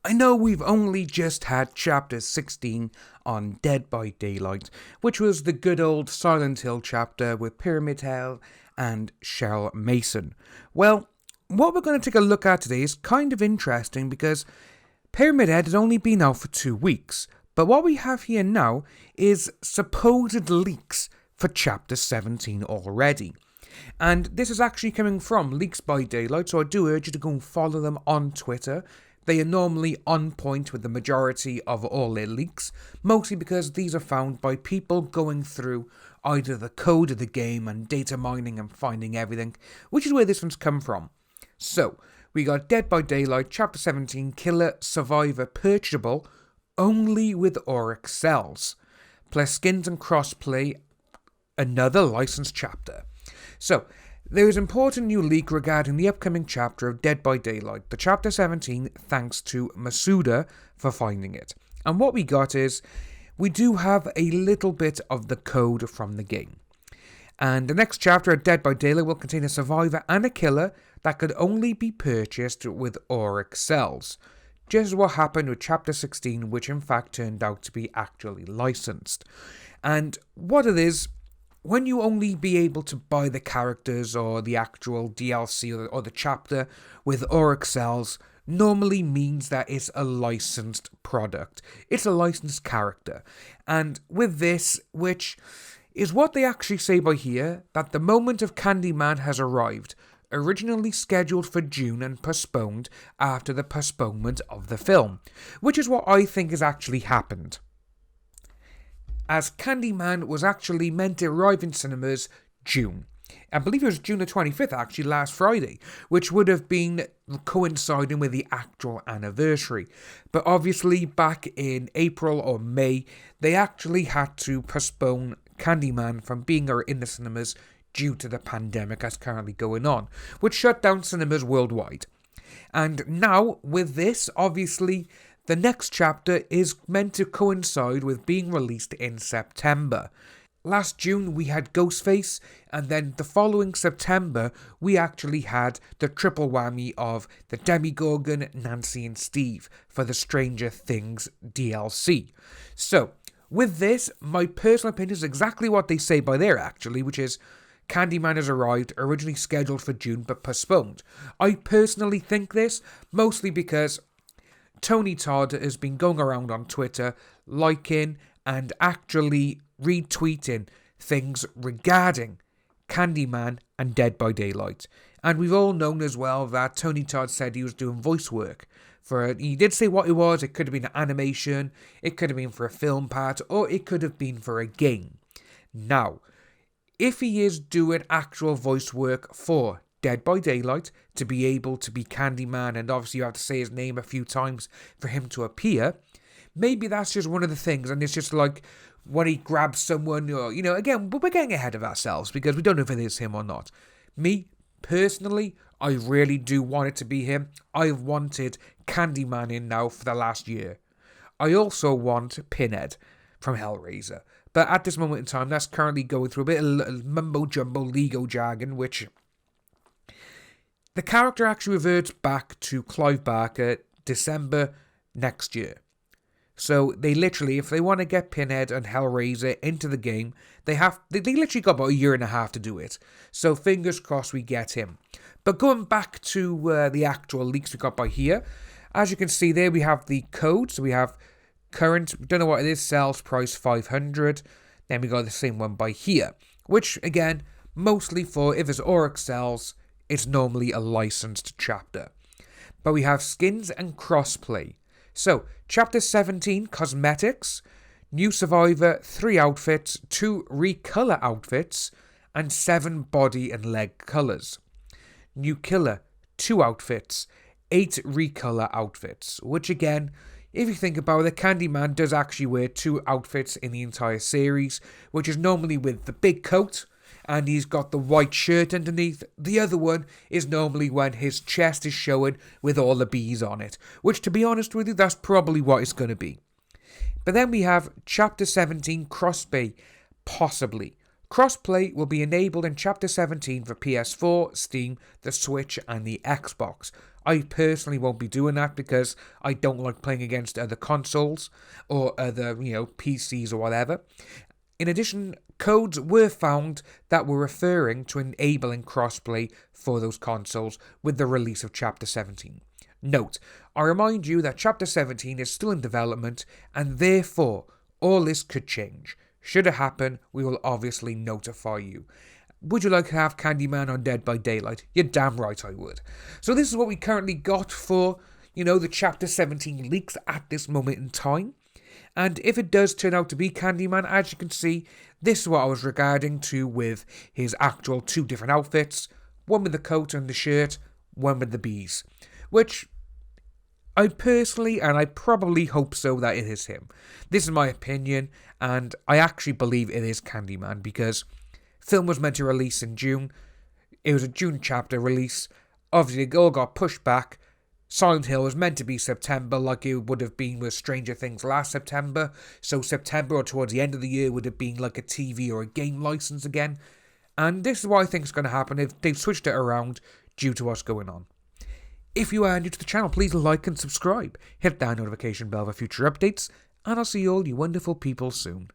I know we've only just had chapter 16 on Dead by Daylight, which was the good old Silent Hill chapter with Pyramid Head and Cheryl Mason. Well, what we're going to take a look at today is kind of interesting because Pyramid Head has only been out for 2 weeks, but what we have here now is supposed leaks for chapter 17 already. And this is actually coming from Leaks by Daylight, so I do urge you to go and follow them on Twitter. They are normally on point with the majority of all their leaks, mostly because these are found by people going through either the code of the game and data mining and finding everything, which is where this one's come from. So, we got Dead by Daylight, Chapter 17, Killer Survivor purchasable only with Oryx cells, plus skins and crossplay, another licensed chapter. So, there is important new leak regarding the upcoming chapter of Dead by Daylight, the chapter 17, thanks to Masuda for finding it. And what we got is, we do have a little bit of the code from the game. And the next chapter of Dead by Daylight will contain a survivor and a killer that could only be purchased with Oryx cells. Just as what happened with chapter 16, which in fact turned out to be actually licensed. And what it is, when you only be able to buy the characters or the actual DLC or the chapter with Oryx cells, normally means that it's a licensed product. It's a licensed character. And with this, which is what they actually say by here, that the moment of Candyman has arrived, originally scheduled for June and postponed after the postponement of the film, which is what I think has actually happened, as Candyman was actually meant to arrive in cinemas June. I believe it was June the 25th, actually, last Friday, which would have been coinciding with the actual anniversary. But obviously, back in April or May, they actually had to postpone Candyman from being in the cinemas due to the pandemic that's currently going on, which shut down cinemas worldwide. And now, with this, obviously, the next chapter is meant to coincide with being released in September. Last June we had Ghostface, and then the following September we actually had the triple whammy of the Demogorgon, Nancy and Steve for the Stranger Things DLC. So, with this, my personal opinion is exactly what they say by there actually, which is Candyman has arrived, originally scheduled for June but postponed. I personally think this, mostly because Todd has been going around on Twitter, liking and actually retweeting things regarding Candyman and Dead by Daylight. And we've all known as well that Todd said he was doing voice work for, he did say what it was. It could have been an animation, it could have been for a film part, or it could have been for a game. Now, if he is doing actual voice work for Dead by Daylight to be able to be Candyman, and obviously you have to say his name a few times for him to appear, maybe that's just one of the things, and it's just like when he grabs someone, or, again, we're getting ahead of ourselves because we don't know if it is him or not. Me, personally, I really do want it to be him. I've wanted Candyman in now for the last year. I also want Pinhead from Hellraiser, but at this moment in time, that's currently going through a bit of mumbo-jumbo Lego jargon, which the character actually reverts back to Clive Barker December next year. So they literally, if they want to get Pinhead and Hellraiser into the game, they literally got about a year and a half to do it. So fingers crossed we get him. But going back to the actual leaks we got by here, as you can see there, we have the code. So we have current, we don't know what it is, sales price 500. Then we got the same one by here, which again, mostly for if it's Oryx cells, it's normally a licensed chapter. But we have skins and crossplay. So, chapter 17, cosmetics, new survivor, 3 outfits, 2 recolor outfits, and 7 body and leg colors. New killer, 2 outfits, 8 recolor outfits, which again, if you think about it, Candyman does actually wear 2 outfits in the entire series, which is normally with the big coat, and he's got the white shirt underneath. The other one is normally when his chest is showing with all the bees on it, which, to be honest with you, that's probably what it's going to be. But then we have Chapter 17 crossplay, possibly. Crossplay will be enabled in Chapter 17 for PS4, Steam, the Switch and the Xbox. I personally won't be doing that because I don't like playing against other consoles or other, PCs or whatever. In addition, codes were found that were referring to enabling crossplay for those consoles with the release of Chapter 17. Note, I remind you that Chapter 17 is still in development and therefore all this could change. Should it happen, we will obviously notify you. Would you like to have Candyman on Dead by Daylight? You're damn right I would. So this is what we currently got for, the Chapter 17 leaks at this moment in time. And if it does turn out to be Candyman, as you can see, this is what I was regarding to with his actual 2 different outfits. One with the coat and the shirt, one with the bees. Which I personally, and I probably hope so, that it is him. This is my opinion, and I actually believe it is Candyman because film was meant to release in June. It was a June chapter release. Obviously, it all got pushed back. Silent Hill was meant to be September, like it would have been with Stranger Things last September. So September or towards the end of the year would have been like a TV or a game license again. And this is what I think is going to happen if they've switched it around due to what's going on. If you are new to the channel, please like and subscribe. Hit that notification bell for future updates. And I'll see all you wonderful people soon.